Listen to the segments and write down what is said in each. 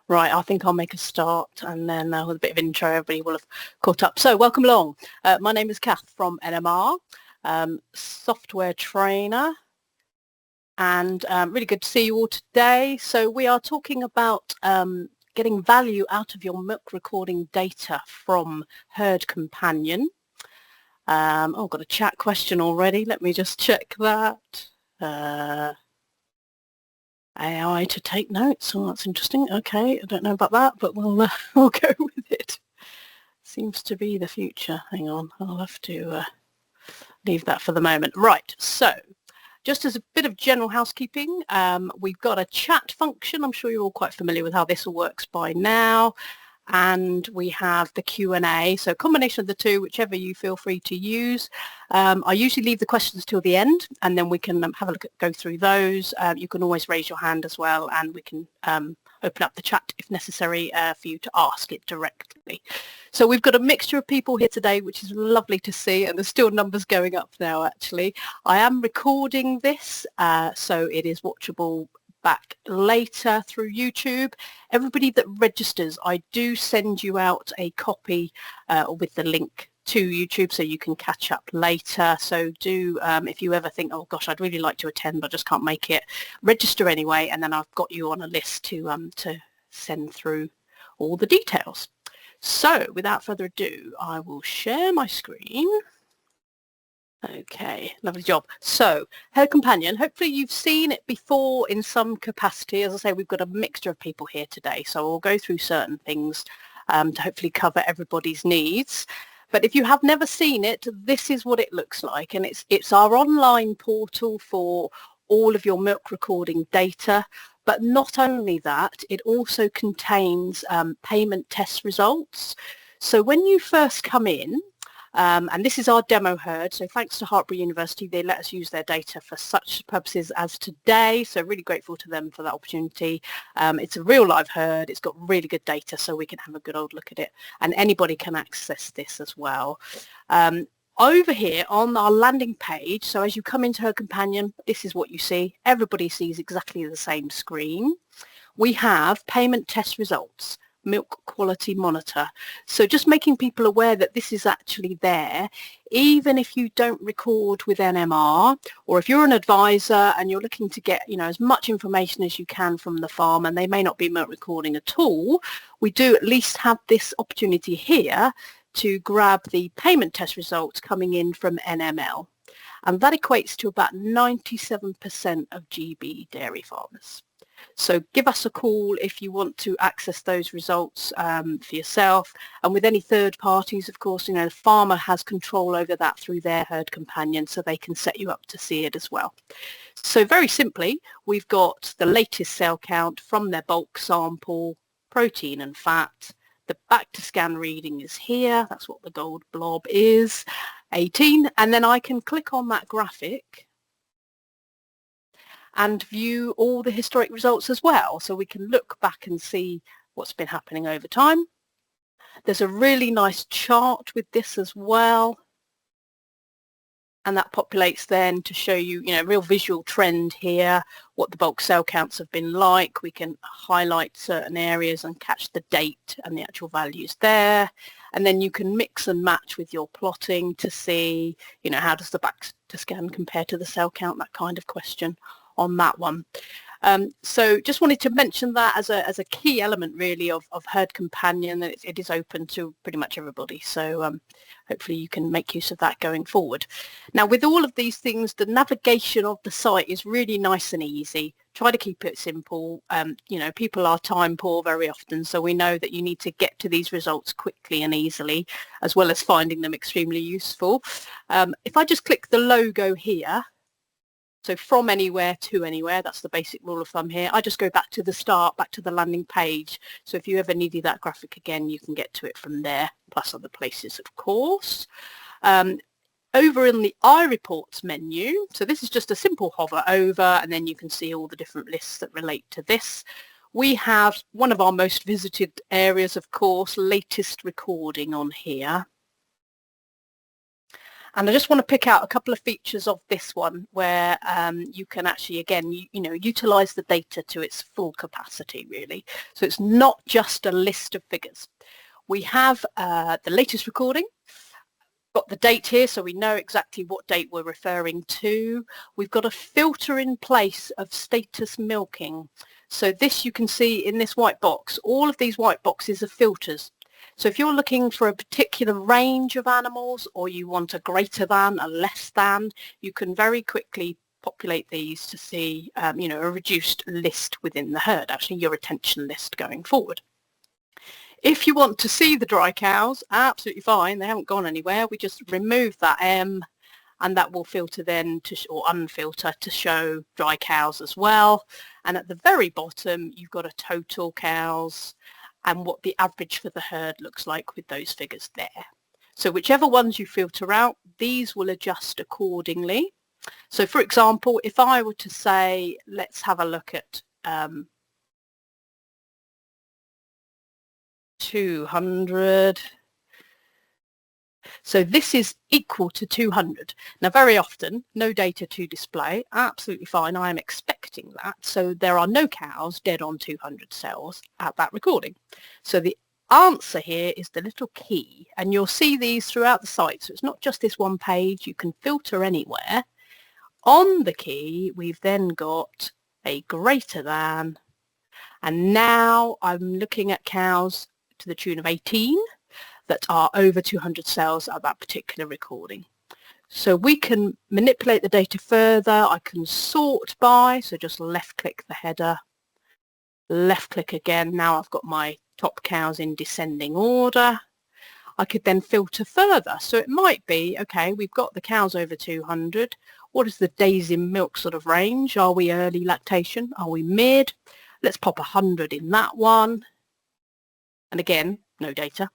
Right, I think I'll make a start and then with a bit of intro, everybody will have caught up. So welcome along. My name is Kath from NMR, software trainer, and really good to see you all today. So we are talking about getting value out of your milk recording data from Herd Companion. Oh, got a chat question already. Let me just check that. AI to take notes. Oh, that's interesting. Okay, I don't know about that, but we'll go with it. Seems to be the future. Hang on, I'll have to leave that for the moment. Right, so just as a bit of general housekeeping, we've got a chat function. I'm sure you're all quite familiar with how this all works by now. And we have the Q&A, so a combination of the two, whichever you feel free to use. I usually leave the questions till the end, and then we can have a look at, go through those. You can always raise your hand as well, and we can open up the chat if necessary for you to ask it directly. So we've got a mixture of people here today, which is lovely to see, and there's still numbers going up now, actually. I am recording this, so it is watchable back later through YouTube. Everybody that registers, I do send you out a copy with the link to YouTube so you can catch up later. So do, if you ever think, oh gosh, I'd really like to attend but just can't make it, register anyway, and then I've got you on a list to send through all the details. So without further ado, I will share my screen. Okay, lovely job. So, Herd Companion, hopefully you've seen it before in some capacity. As I say, we've got a mixture of people here today, so we'll go through certain things to hopefully cover everybody's needs. But if you have never seen it, this is what it looks like, and it's our online portal for all of your milk recording data. But not only that, it also contains payment test results. So when you first come in, and this is our demo herd, so thanks to Hartpury University, they let us use their data for such purposes as today, so really grateful to them for that opportunity. It's a real live herd, it's got really good data, so we can have a good old look at it, and anybody can access this as well. Over here on our landing page, so as you come into Herd Companion, this is what you see. Everybody sees exactly the same screen. We have payment test results, milk quality monitor. So just making people aware that this is actually there, even if you don't record with NMR, or if you're an advisor and you're looking to get, as much information as you can from the farm, and they may not be milk recording at all, we do at least have this opportunity here to grab the payment test results coming in from NML. And that equates to about 97% of GB dairy farmers. So give us a call if you want to access those results for yourself. And with any third parties, of course, the farmer has control over that through their Herd Companion, so they can set you up to see it as well. So very simply, we've got the latest cell count from their bulk sample, protein and fat. The back to scan reading is here. That's what the gold blob is, 18. And then I can click on that graphic and view all the historic results as well. So we can look back and see what's been happening over time. There's a really nice chart with this as well. And that populates then to show you, real visual trend here, what the bulk cell counts have been like. We can highlight certain areas and catch the date and the actual values there. And then you can mix and match with your plotting to see, how does the back to scan compare to the cell count, that kind of question on that one. So just wanted to mention that as a key element really of Herd Companion, that it is open to pretty much everybody. So hopefully you can make use of that going forward. Now with all of these things, the navigation of the site is really nice and easy. Try to keep it simple. People are time poor very often, so we know that you need to get to these results quickly and easily, as well as finding them extremely useful. If I just click the logo here, so from anywhere to anywhere, that's the basic rule of thumb here. I just go back to the start, back to the landing page. So if you ever needed that graphic again, you can get to it from there, plus other places, of course. Over in the iReports menu, so this is just a simple hover over, and then you can see all the different lists that relate to this. We have one of our most visited areas, of course, latest recording on here. And I just want to pick out a couple of features of this one where you can actually, again, utilise the data to its full capacity, really. So it's not just a list of figures. We have the latest recording, got the date here, so we know exactly what date we're referring to. We've got a filter in place of status milking. So this you can see in this white box. All of these white boxes are filters. So if you're looking for a particular range of animals, or you want a greater than, a less than, you can very quickly populate these to see a reduced list within the herd, actually your retention list going forward. If you want to see the dry cows, absolutely fine, they haven't gone anywhere. We just remove that M, and that will filter then or unfilter to show dry cows as well. And at the very bottom, you've got a total cows and what the average for the herd looks like with those figures there. So whichever ones you filter out, these will adjust accordingly. So for example, if I were to say, let's have a look at 200. So this is equal to 200. Now very often, no data to display, absolutely fine, I am expecting that. So there are no cows dead on 200 cells at that recording. So the answer here is the little key, and you'll see these throughout the site. So it's not just this one page, you can filter anywhere. On the key, we've then got a greater than, and now I'm looking at cows to the tune of 18 that are over 200 cells at that particular recording. So we can manipulate the data further. I can sort by, so just left click the header, left click again. Now I've got my top cows in descending order. I could then filter further. So it might be, okay, we've got the cows over 200. What is the days in milk sort of range? Are we early lactation? Are we mid? Let's pop 100 in that one. And again, no data,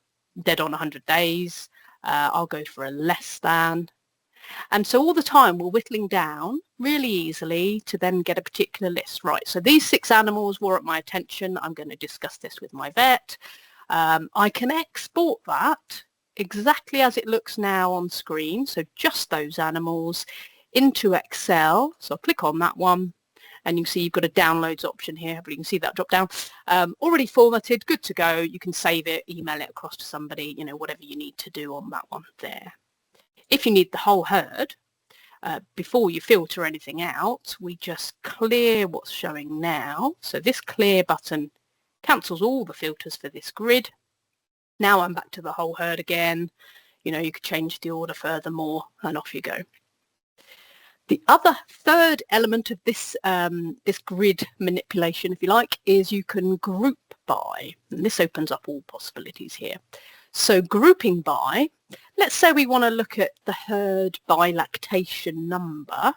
dead on 100 days. I'll go for a less than. And so all the time we're whittling down really easily to then get a particular list. Right, so these 6 animals were at my attention. I'm going to discuss this with my vet. I can export that exactly as it looks now on screen. So just those animals into Excel. So I'll click on that one. And you can see you've got a downloads option here, but you can see that drop down. Already formatted, good to go. You can save it, email it across to somebody, whatever you need to do on that one there. If you need the whole herd, before you filter anything out, we just clear what's showing now. So this clear button cancels all the filters for this grid. Now I'm back to the whole herd again. You could change the order furthermore, and off you go. The other third element of this this grid manipulation, if you like, is you can group by, and this opens up all possibilities here. So grouping by, let's say we want to look at the herd by lactation number,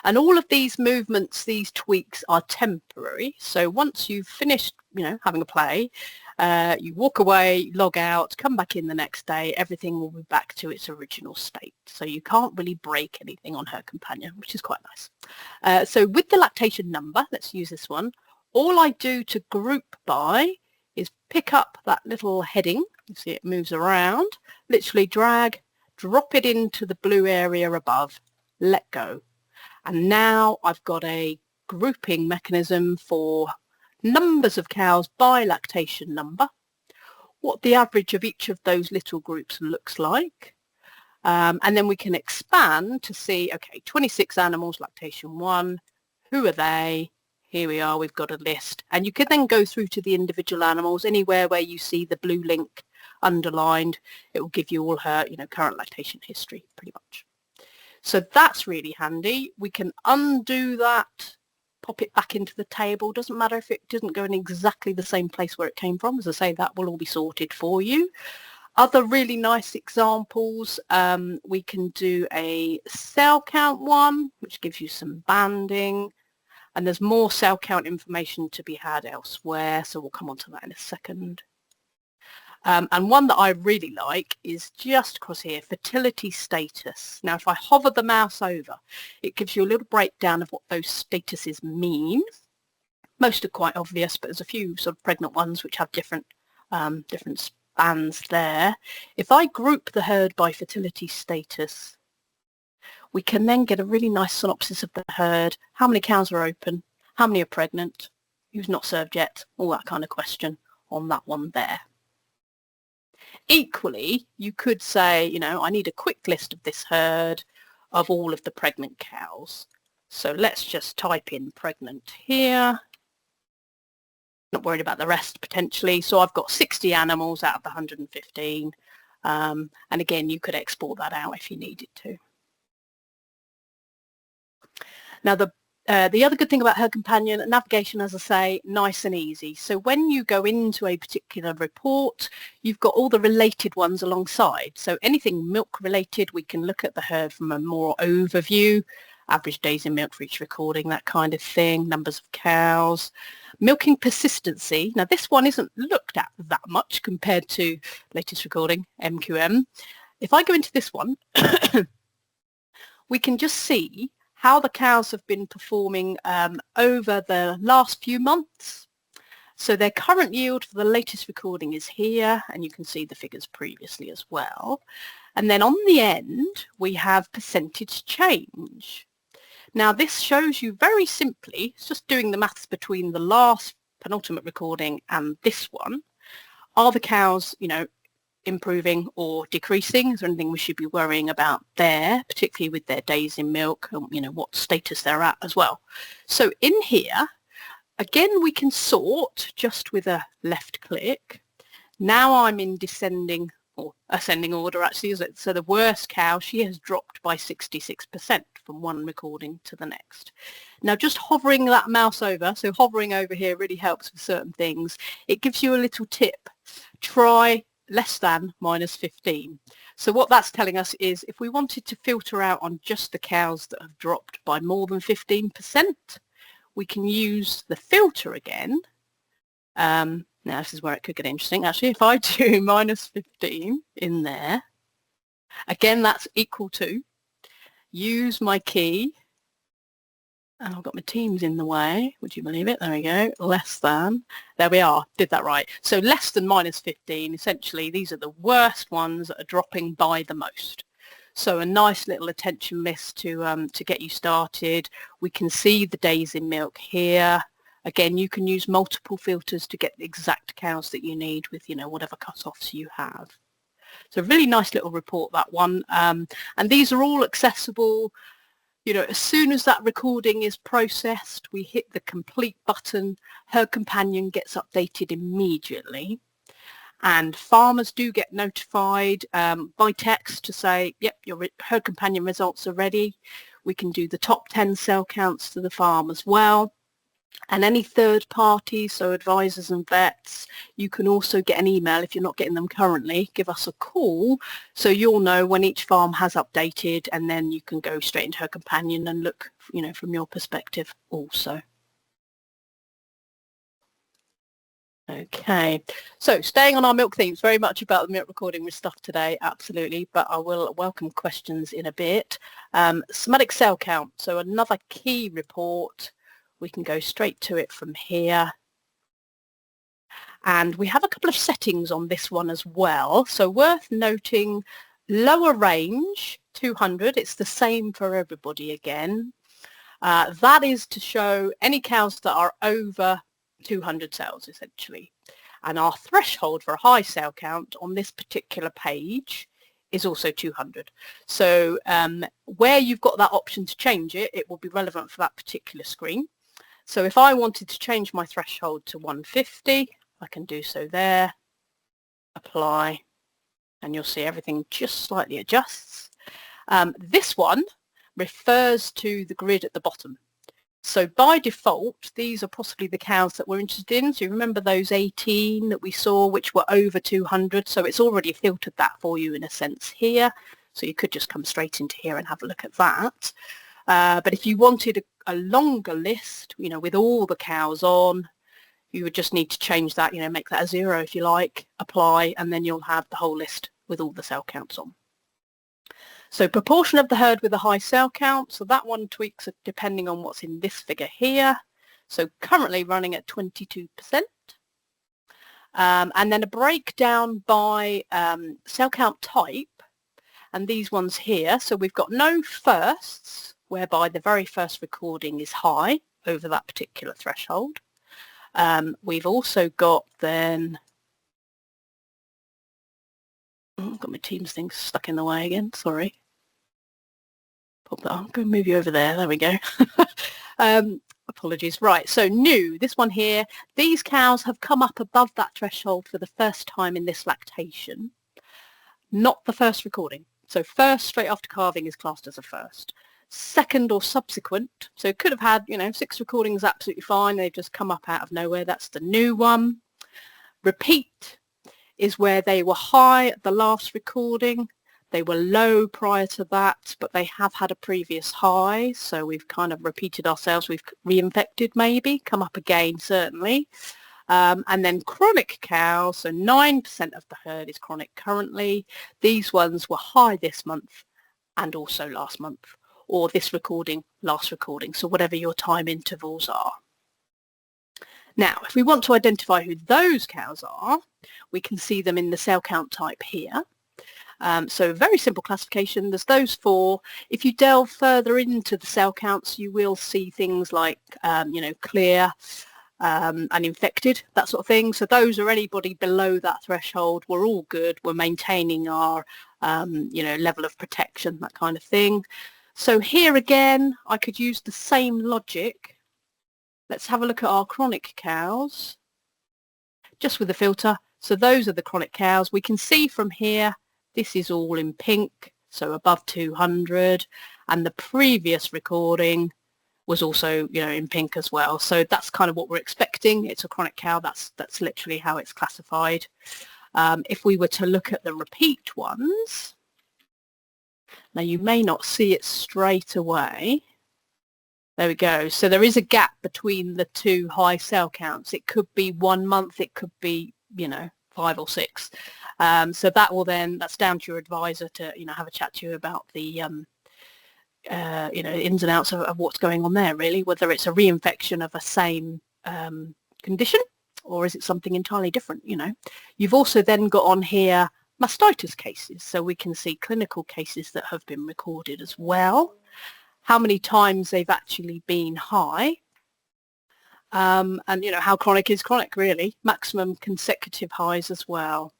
and all of these movements, these tweaks are temporary. So once you've finished, having a play, you walk away, log out, come back in the next day, everything will be back to its original state. So you can't really break anything on Herd Companion, which is quite nice. So with the lactation number, let's use this one, all I do to group by is pick up that little heading, you see it moves around, literally drag, drop it into the blue area above, let go. And now I've got a grouping mechanism for numbers of cows by lactation number, what the average of each of those little groups looks like, and then we can expand to see, okay, 26 animals, lactation 1, who are they? Here we are, we've got a list, and you can then go through to the individual animals. Anywhere where you see the blue link underlined, it will give you all her current lactation history pretty much. So that's really handy. We can undo that, pop it back into the table. Doesn't matter if it doesn't go in exactly the same place where it came from. As I say, that will all be sorted for you. Other really nice examples, we can do a cell count one, which gives you some banding. And there's more cell count information to be had elsewhere, so we'll come on to that in a second. And one that I really like is just across here, fertility status. Now, if I hover the mouse over, it gives you a little breakdown of what those statuses mean. Most are quite obvious, but there's a few sort of pregnant ones which have different spans there. If I group the herd by fertility status, We can then get a really nice synopsis of the herd, how many cows are open, how many are pregnant, who's not served yet, all that kind of question on that one there. Equally, you could say, you know, I need a quick list of this herd of all of the pregnant cows. So let's just type in pregnant here. Not worried about the rest potentially. So I've got 60 animals out of the 115. And again, you could export that out if you needed to. Now, the other good thing about Herd Companion, navigation, as I say, nice and easy. So when you go into a particular report, you've got all the related ones alongside. So anything milk related, we can look at the herd from a more overview, average days in milk for each recording, that kind of thing, numbers of cows. Milking persistency. Now, this one isn't looked at that much compared to latest recording, MQM. If I go into this one, we can just see how the cows have been performing over the last few months. So their current yield for the latest recording is here, and you can see the figures previously as well. And then on the end, we have percentage change. Now this shows you very simply, it's just doing the maths between the last penultimate recording and this one. Are the cows, you know, improving or decreasing? Is there anything we should be worrying about there, particularly with their days in milk, and you know what status they're at as well? So in here, again, we can sort just with a left click. Now I'm in descending or ascending order actually, is it? So the worst cow, she has dropped by 66% from one recording to the next. Now just hovering that mouse over, so hovering over here really helps with certain things. It gives you a little tip. Try less than -15. So what that's telling us is if we wanted to filter out on just the cows that have dropped by more than 15%, we can use the filter again. Now this is where it could get interesting. Actually, if I do -15 in there, again, that's equal to, use my key, and I've got my teams in the way, would you believe it? There we go, less than, there we are, did that right. So less than -15, essentially, these are the worst ones that are dropping by the most. So a nice little attention list to get you started. We can see the days in milk here. Again, you can use multiple filters to get the exact cows that you need with, you know, whatever cut-offs you have. So a really nice little report, that one. And these are all accessible. You know, as soon as that recording is processed, we hit the complete button, Herd Companion gets updated immediately. And farmers do get notified by text to say, yep, your Herd Companion results are ready. We can do the top 10 cell counts to the farm as well. And any third parties, so advisors and vets, you can also get an email if you're not getting them currently. Give us a call so you'll know when each farm has updated, and then you can go straight into Herd Companion and look, you know, from your perspective also. Okay, so staying on our milk theme, it's very much about the milk recording with stuff today, absolutely, but I will welcome questions in a bit. Somatic cell count, so another key report. We can go straight to it from here. And we have a couple of settings on this one as well. So worth noting, lower range, 200. It's the same for everybody again. That is to show any cows that are over 200 cells, essentially. And our threshold for a high cell count on this particular page is also 200. So where you've got that option to change it, it will be relevant for that particular screen. So if I wanted to change my threshold to 150, I can do so there, apply, and you'll see everything just slightly adjusts. This one refers to the grid at the bottom. So by default, these are possibly the cows that we're interested in. So you remember those 18 that we saw, which were over 200. So it's already filtered that for you in a sense here. So you could just come straight into here and have a look at that. But if you wanted a longer list, you know, with all the cows on, you would just need to change that, you know, make that a 0 if you like, apply, and then you'll have the whole list with all the cell counts on. So proportion of the herd with a high cell count, so that one tweaks depending on what's in this figure here. So currently running at 22%. And then a breakdown by cell count type. and these ones here. So we've got no firsts, whereby the very first recording is high over that particular threshold. We've also got then, got my Teams thing stuck in the way again, sorry. Pop that on, go move you over there we go. Apologies. Right, so new, this one here, these cows have come up above that threshold for the first time in this lactation, not the first recording. So first straight after calving is classed as a first. Second or subsequent, so could have had, 6 recordings absolutely fine, they've just come up out of nowhere, that's the new one. Repeat is where they were high at the last recording, they were low prior to that, but they have had a previous high, so we've kind of repeated ourselves, we've reinfected maybe, come up again certainly. And then chronic cows, so 9% of the herd is chronic currently. These ones were high this month and also last month, or this recording, last recording, so whatever your time intervals are. Now, if we want to identify who those cows are, we can see them in the cell count type here. So very simple classification, there's those 4. If you delve further into the cell counts, you will see things like, clear, uninfected, that sort of thing. So those are anybody below that threshold. We're all good. We're maintaining our, level of protection, that kind of thing. So here again, I could use the same logic. Let's have a look at our chronic cows, just with the filter. So those are the chronic cows. We can see from here, this is all in pink, so above 200. And the previous recording was also, in pink as well. So that's kind of what we're expecting. It's a chronic cow. That's literally how it's classified. If we were to look at the repeat ones, now you may not see it straight away. There we go. So there is a gap between the 2 high cell counts. It could be 1 month. It could be, 5 or 6. So that will then, that's down to your advisor to, have a chat to you about the, ins and outs of what's going on there, really, whether it's a reinfection of a same condition or is it something entirely different, You've also then got on here mastitis cases, so we can see clinical cases that have been recorded as well, how many times they've actually been high, and, how chronic is chronic, really, maximum consecutive highs as well.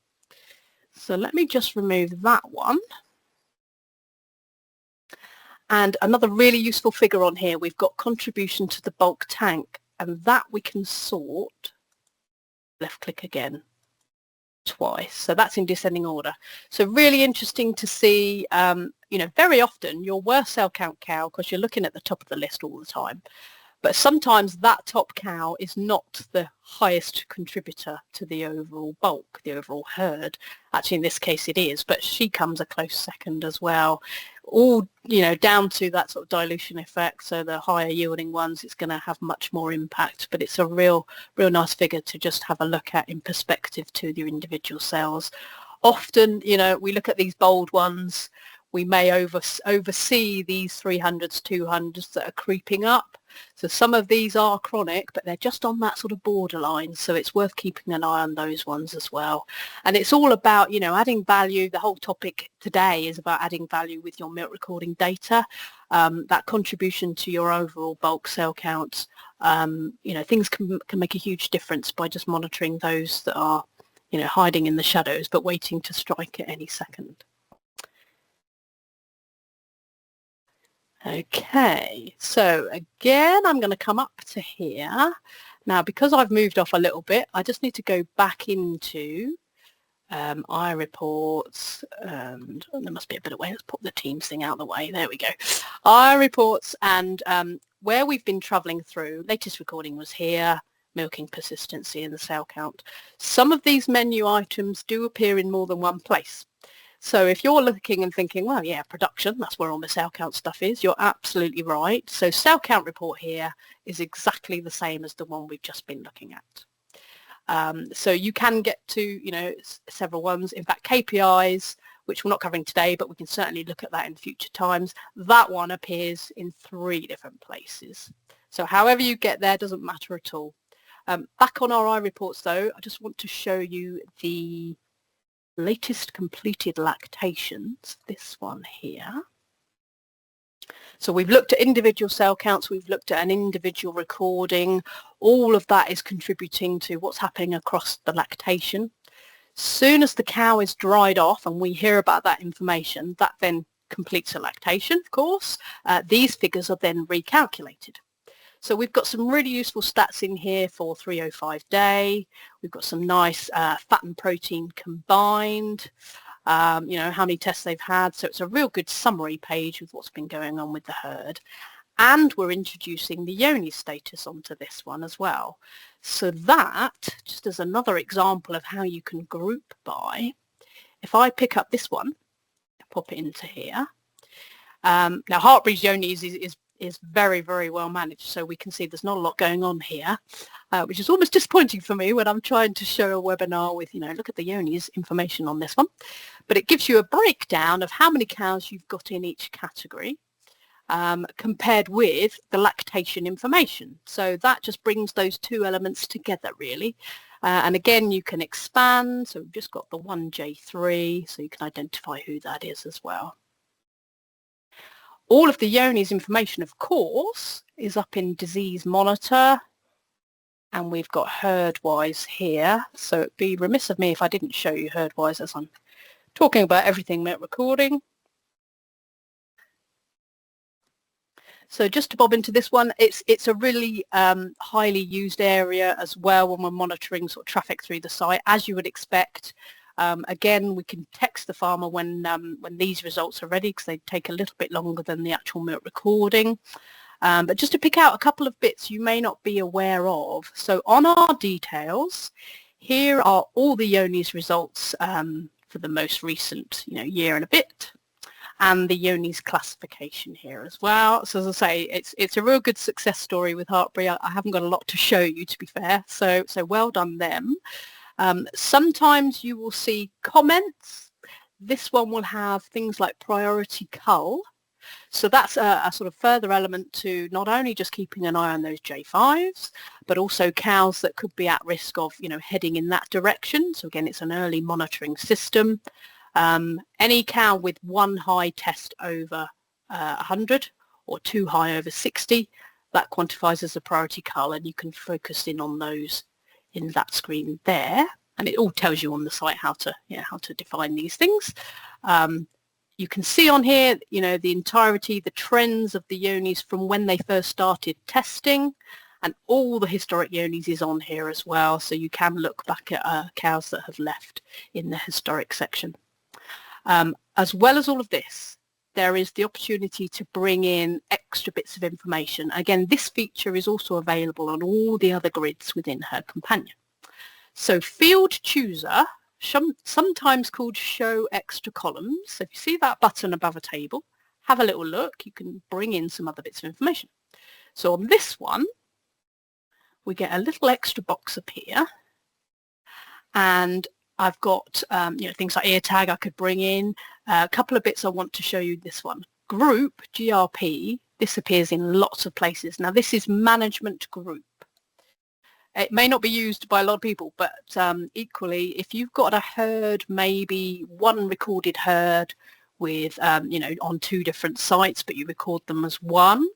So let me just remove that one. And another really useful figure on here, we've got contribution to the bulk tank, and that we can sort, left click again, twice. So that's in descending order. So really interesting to see, very often your worst cell count cow, because you're looking at the top of the list all the time, but sometimes that top cow is not the highest contributor to the overall bulk, the overall herd. Actually, in this case it is, but she comes a close second as well. All, down to that sort of dilution effect. So the higher yielding ones, it's going to have much more impact, but it's a real nice figure to just have a look at in perspective to the individual cells. Often, we look at these bold ones, we may oversee these 300s, 200s that are creeping up. So some of these are chronic, but they're just on that sort of borderline. So it's worth keeping an eye on those ones as well. And it's all about, adding value. The whole topic today is about adding value with your milk recording data. That contribution to your overall bulk cell counts, things can make a huge difference by just monitoring those that are, hiding in the shadows, but waiting to strike at any second. Okay, so again, I'm going to come up to here. Now, because I've moved off a little bit, I just need to go back into iReports, and there must be a better way. Let's pop the Teams thing out of the way. There we go. iReports, and where we've been traveling through, latest recording was here, milking persistency and the cell count. Some of these menu items do appear in more than one place. So if you're looking and thinking, well, yeah, production, that's where all the cell count stuff is, you're absolutely right. So cell count report here is exactly the same as the one we've just been looking at. So you can get to, several ones. In fact, KPIs, which we're not covering today, but we can certainly look at that in future times. That one appears in 3 different places. So however you get there doesn't matter at all. Back on our iReports though, I just want to show you the latest completed lactations, this one here. So we've looked at individual cell counts, we've looked at an individual recording. All of that is contributing to what's happening across the lactation. Soon as the cow is dried off and we hear about that information, that then completes a lactation, of course. These figures are then recalculated. So we've got some really useful stats in here for 305 day. We've got some nice fat and protein combined, you know, how many tests they've had. So it's a real good summary page with what's been going on with the herd. And we're introducing the Johne status onto this one as well. So that, just as another example of how you can group by, if I pick up this one, pop it into here. Now Heartbreed's Johne is very, very well managed, so we can see there's not a lot going on here, which is almost disappointing for me when I'm trying to show a webinar with, you know, look at the Johne's information on this one. But it gives you a breakdown of how many cows you've got in each category, compared with the lactation information. So that just brings those two elements together, really. And again, you can expand. So we've just got the 1J3, so you can identify who that is as well. All of the Johne's information, of course, is up in Disease Monitor, and we've got herd-wise here. So it'd be remiss of me if I didn't show you herd-wise as I'm talking about everything we're recording. So just to bob into this one, it's a really highly used area as well when we're monitoring sort of traffic through the site, as you would expect. Again, we can text the farmer when these results are ready, because they take a little bit longer than the actual milk recording. But just to pick out a couple of bits you may not be aware of. So on our details, here are all the Johne's results for the most recent, you know, year and a bit, and the Johne's classification here as well. So as I say, it's a real good success story with Heartbreed. I haven't got a lot to show you, to be fair. So well done them. Sometimes you will see comments. This one will have things like priority cull. So that's a sort of further element to not only just keeping an eye on those J5s, but also cows that could be at risk of, you know, heading in that direction. So again, it's an early monitoring system. Any cow with one high test over 100 or two high over 60, that quantifies as a priority cull, and you can focus in on those in that screen there, and it all tells you on the site how to define these things. You can see on here, you know, the entirety, the trends of the Johne's from when they first started testing, and all the historic Johne's is on here as well, so you can look back at cows that have left in the historic section. As well as all of this, there is the opportunity to bring in extra bits of information. Again, this feature is also available on all the other grids within Herd Companion. So Field Chooser, sometimes called Show Extra Columns. So if you see that button above a table, have a little look. You can bring in some other bits of information. So on this one, we get a little extra box up here, and I've got you know, things like ear tag I could bring in. A couple of bits I want to show you. This one, group, GRP, this appears in lots of places. Now this is management group. It may not be used by a lot of people, but equally, if you've got a herd, maybe one recorded herd with, you know, on two different sites, but you record them as one,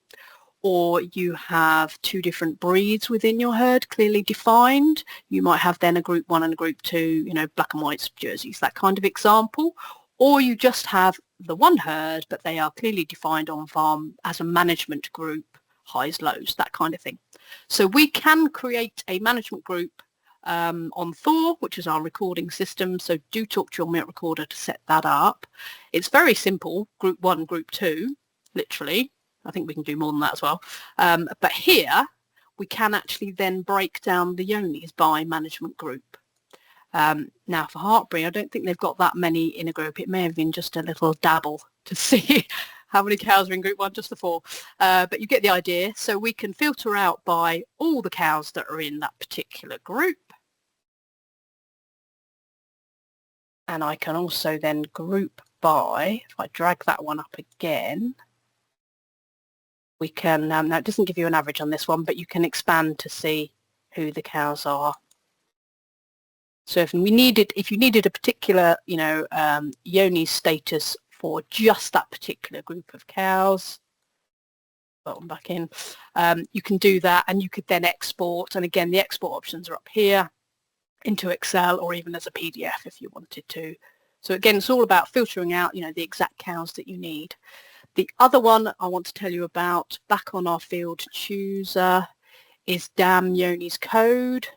or you have two different breeds within your herd clearly defined, you might have then a group 1 and a group 2, you know, black and white jerseys, that kind of example. Or you just have the one herd, but they are clearly defined on farm as a management group, highs, lows, that kind of thing. So we can create a management group on Thor, which is our recording system. So do talk to your milk recorder to set that up. It's very simple, group 1, group 2, literally. I think we can do more than that as well. But here we can actually then break down the Johne's by management group. Now for Heartbreed, I don't think they've got that many in a group. It may have been just a little dabble to see how many cows are in group 1, just the 4. But you get the idea. So we can filter out by all the cows that are in that particular group. And I can also then group by, if I drag that one up again, we can, now it doesn't give you an average on this one, but you can expand to see who the cows are So if you needed a particular, Johne status for just that particular group of cows, button back in, you can do that, and you could then export. And again, the export options are up here into Excel or even as a PDF if you wanted to. So again, it's all about filtering out, the exact cows that you need. The other one I want to tell you about back on our field chooser is dam Johne's code.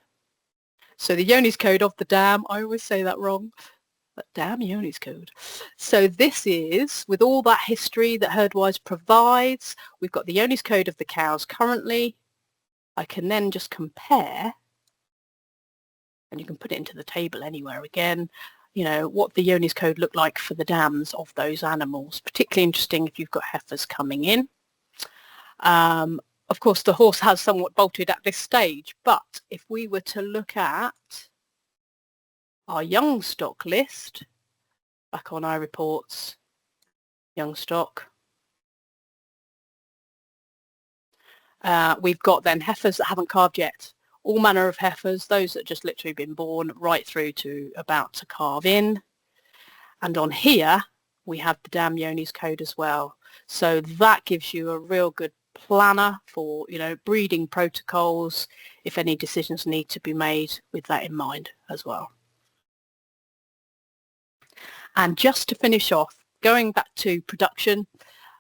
So the Johne's code of the dam, I always say that wrong, but damn Johne's code. So this is, with all that history that HerdWise provides, we've got the Johne's code of the cows currently. I can then just compare, and you can put it into the table anywhere again, what the Johne's code look like for the dams of those animals. Particularly interesting if you've got heifers coming in. Of course, the horse has somewhat bolted at this stage, but if we were to look at our young stock list, back on our reports, young stock, we've got then heifers that haven't calved yet. All manner of heifers, those that just literally been born, right through to about to calve in. And on here, we have the dam Johne's code as well. So that gives you a real good planner for, breeding protocols, if any decisions need to be made with that in mind as well. And just to finish off, going back to production,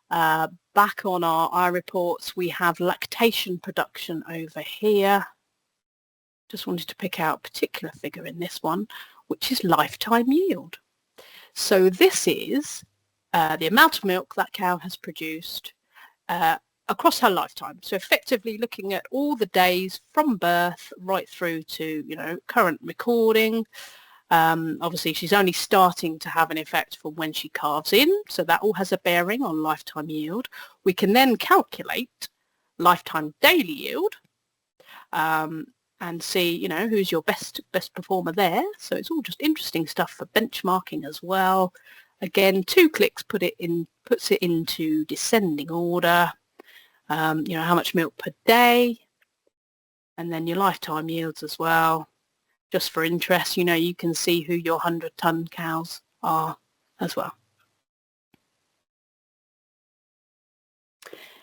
back on our reports, we have lactation production over here. Just wanted to pick out a particular figure in this one, which is lifetime yield. So this is the amount of milk that cow has produced across her lifetime. So effectively looking at all the days from birth right through to, current recording. Obviously, she's only starting to have an effect from when she calves in, so that all has a bearing on lifetime yield. We can then calculate lifetime daily yield and see, who's your best performer there. So it's all just interesting stuff for benchmarking as well. Again, 2 clicks puts it into descending order. How much milk per day, and then your lifetime yields as well. Just for interest, you can see who your 100-ton cows are as well.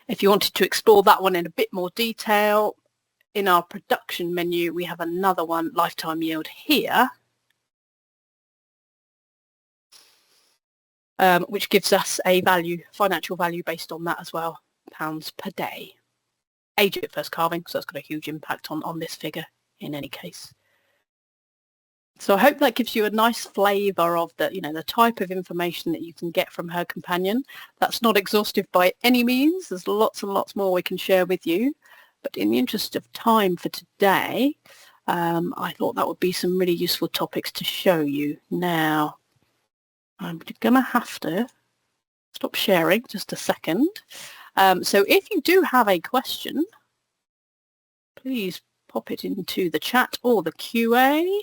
If you wanted to explore that one in a bit more detail, in our production menu, we have another one, lifetime yield here, which gives us a financial value based on that as well, pounds per day. Age at first calving, so that's got a huge impact on this figure in any case. So I hope that gives you a nice flavour of the type of information that you can get from Herd Companion. That's not exhaustive by any means. There's lots and lots more we can share with you. But in the interest of time for today, I thought that would be some really useful topics to show you. Now, I'm going to have to stop sharing just a second. So if you do have a question, please pop it into the chat or the QA.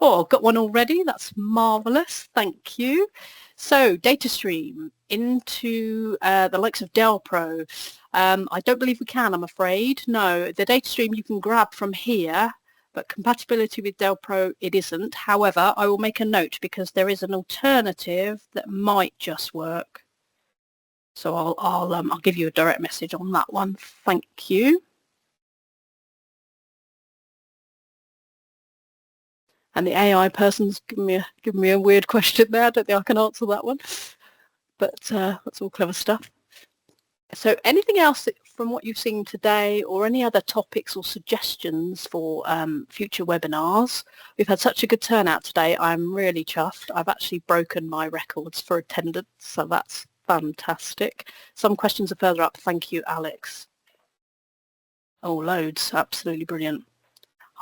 Oh, I've got one already. That's marvellous. Thank you. So data stream into the likes of Delpro. I don't believe we can, I'm afraid. No, the data stream you can grab from here, but compatibility with Delpro, it isn't. However, I will make a note because there is an alternative that might just work. So I'll give you a direct message on that one. Thank you. And the AI person's given me a weird question there. I don't think I can answer that one. But that's all clever stuff. So anything else from what you've seen today, or any other topics or suggestions for future webinars? We've had such a good turnout today. I'm really chuffed. I've actually broken my records for attendance, so that's fantastic. Some questions are further up. Thank you, Alex. Oh, loads. Absolutely brilliant.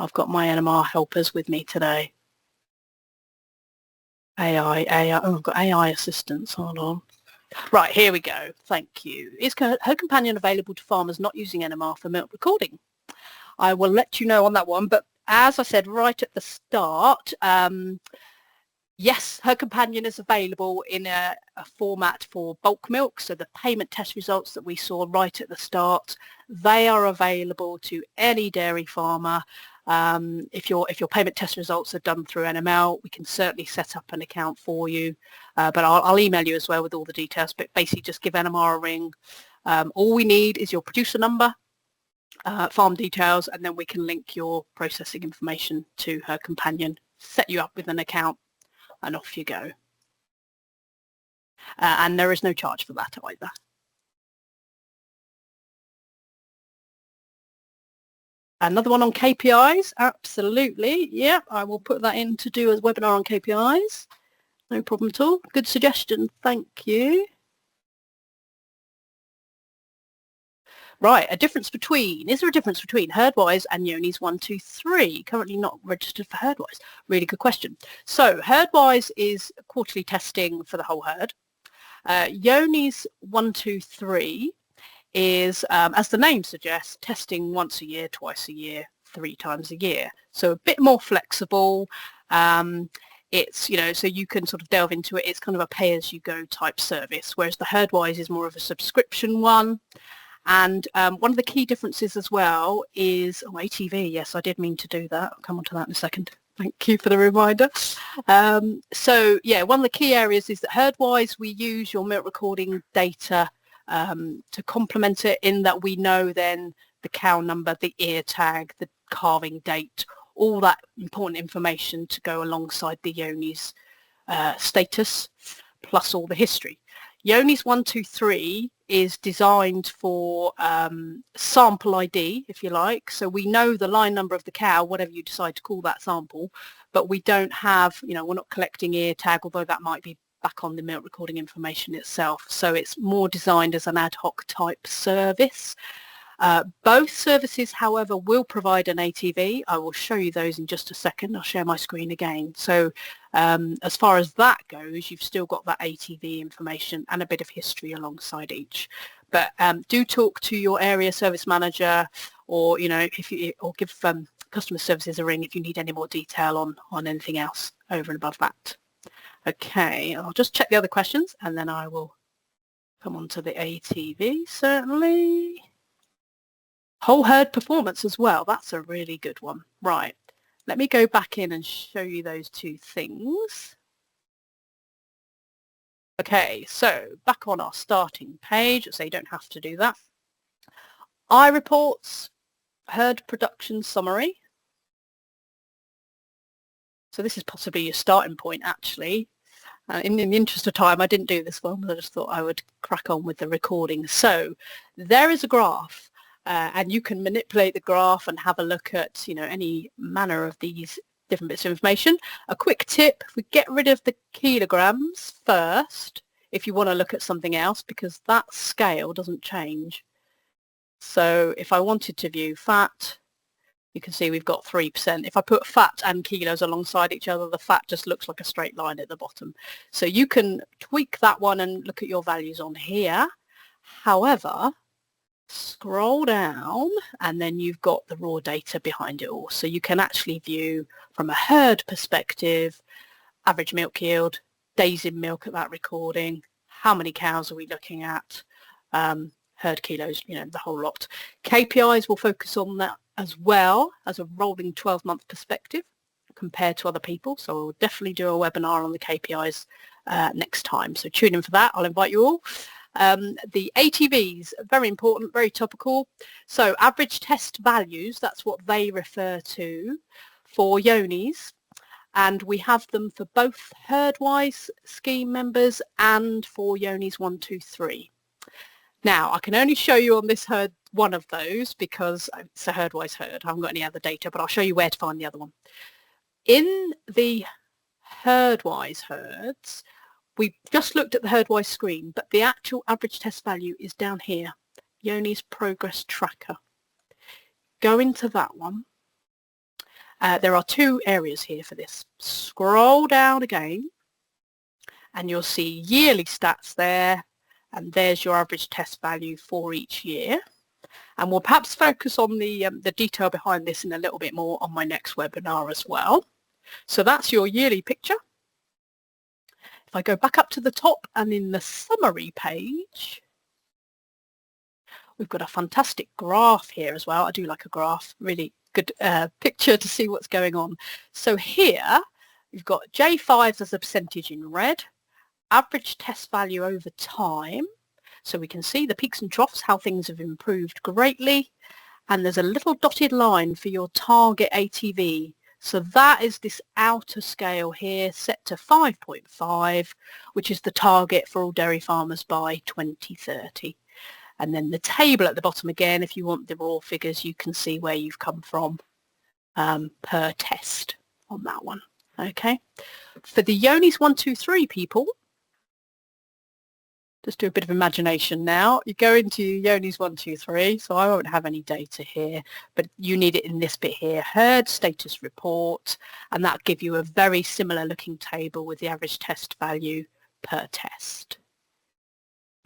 I've got my NMR helpers with me today. AI. Oh, I've got AI assistants. Hold on. Right, here we go. Thank you. Is Herd Companion available to farmers not using NMR for milk recording? I will let you know on that one. But as I said right at the start, yes, Herd Companion is available in a format for bulk milk. So the payment test results that we saw right at the start, they are available to any dairy farmer. If your payment test results are done through NML, we can certainly set up an account for you. But I'll email you as well with all the details. But basically, just give NMR a ring. All we need is your producer number, farm details, and then we can link your processing information to Herd Companion, set you up with an account, and off you go. And there is no charge for that either. Another one on KPIs, absolutely. Yeah, I will put that in to do a webinar on KPIs. No problem at all. Good suggestion, thank you. Right, is there a difference between Herdwise and Johne's 123? Currently not registered for Herdwise. Really good question. So Herdwise is quarterly testing for the whole herd. Johne's 123 is, as the name suggests, testing once a year, twice a year, 3 times a year. So a bit more flexible. It's, so you can sort of delve into it. It's kind of a pay-as-you-go type service, whereas the Herdwise is more of a subscription one. And one of the key differences as well is ATV. Yes, I did mean to do that. I'll come on to that in a second. Thank you for the reminder. So yeah, one of the key areas is that Herdwise, we use your milk recording data to complement it, in that we know then the cow number, the ear tag, the calving date, all that important information to go alongside the Johne's status, plus all the history. Johne's 123 is designed for sample ID, if you like. So we know the line number of the cow, whatever you decide to call that sample, but we don't have, we're not collecting ear tag, although that might be back on the milk recording information itself. So it's more designed as an ad hoc type service. Both services, however, will provide an ATV. I will show you those in just a second. I'll share my screen again. So as far as that goes, you've still got that ATV information and a bit of history alongside each. But do talk to your area service manager, or or give customer services a ring if you need any more detail on anything else over and above that. Okay, I'll just check the other questions and then I will come on to the ATV, certainly. Whole herd performance as well. That's a really good one. Right. Let me go back in and show you those two things. Okay, so back on our starting page, so you don't have to do that. iReports, herd production summary. So this is possibly your starting point, actually. In the interest of time, I didn't do this one, but I just thought I would crack on with the recording. So there is a graph. And you can manipulate the graph and have a look at, any manner of these different bits of information. A quick tip, if we get rid of the kilograms first, if you want to look at something else, because that scale doesn't change. So if I wanted to view fat, you can see we've got 3%. If I put fat and kilos alongside each other, the fat just looks like a straight line at the bottom. So you can tweak that one and look at your values on here. However, scroll down and then you've got the raw data behind it all. So you can actually view from a herd perspective, average milk yield, days in milk at that recording, how many cows are we looking at, herd kilos, the whole lot. KPIs will focus on that as well as a rolling 12-month perspective compared to other people. So we'll definitely do a webinar on the KPIs next time. So tune in for that. I'll invite you all. The ATVs, very important, very topical. So average test values, that's what they refer to for Johne's. And we have them for both Herdwise scheme members and for Johne's 123. Now, I can only show you on this herd one of those because it's a Herdwise herd. I haven't got any other data, but I'll show you where to find the other one. In the Herdwise herds, we just looked at the Herdwise screen, but the actual average test value is down here, Johne's progress tracker. Go into that one. There are 2 areas here for this. Scroll down again and you'll see yearly stats there, and there's your average test value for each year. And we'll perhaps focus on the detail behind this in a little bit more on my next webinar as well. So that's your yearly picture. If I go back up to the top and in the summary page, we've got a fantastic graph here as well. I do like a graph, really good picture to see what's going on. So here you've got J5s as a percentage in red, average test value over time. So we can see the peaks and troughs, how things have improved greatly. And there's a little dotted line for your target ATV. So that is this outer scale here set to 5.5, which is the target for all dairy farmers by 2030. And then the table at the bottom again, if you want the raw figures, you can see where you've come from per test on that one. Okay. For the Johne's 1, 2, 3 people, just do a bit of imagination now. You go into Johne's 1, 2, 3, so I won't have any data here, but you need it in this bit here, herd status report, and that'll give you a very similar looking table with the average test value per test.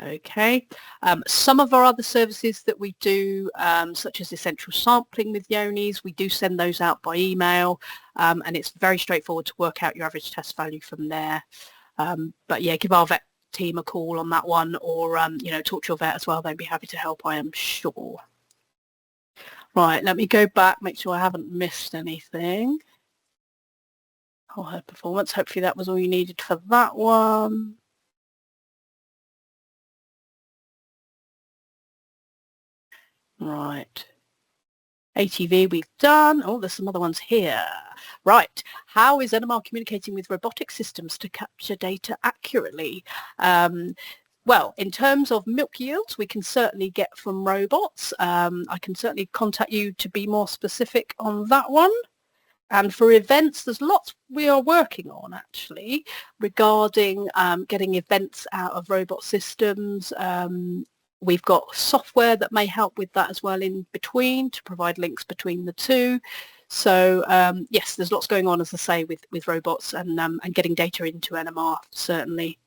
Okay, some of our other services that we do, such as essential sampling with Johne's, we do send those out by email, and it's very straightforward to work out your average test value from there. But yeah, give our vet team a call on that one, or talk to your vet as well. They'd be happy to help, I am sure. Right, let me go back, make sure I haven't missed anything. Oh, herd performance, hopefully that was all you needed for that one. Right, ATV we've done. Oh, there's some other ones here. Right, how is NMR communicating with robotic systems to capture data accurately? Well, in terms of milk yields, we can certainly get from robots. I can certainly contact you to be more specific on that one. And for events, there's lots we are working on actually regarding getting events out of robot systems. We've got software that may help with that as well in between to provide links between the two. So yes, there's lots going on, as I say, with robots and getting data into NMR, certainly.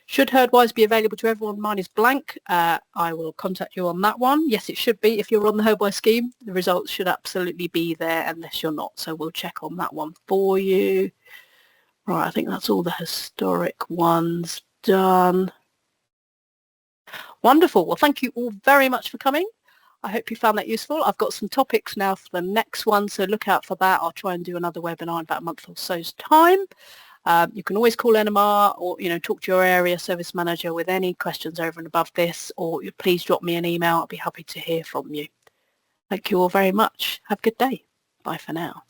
Should HerdWise be available to everyone? Mine is blank. I will contact you on that one. Yes, it should be. If you're on the HerdWise scheme, the results should absolutely be there unless you're not. So we'll check on that one for you. Right, I think that's all the historic ones done. Wonderful. Well, thank you all very much for coming. I hope you found that useful. I've got some topics now for the next one, so look out for that. I'll try and do another webinar in about a month or so's time. You can always call NMR or talk to your area service manager with any questions over and above this, or please drop me an email. I'll be happy to hear from you. Thank you all very much. Have a good day. Bye for now.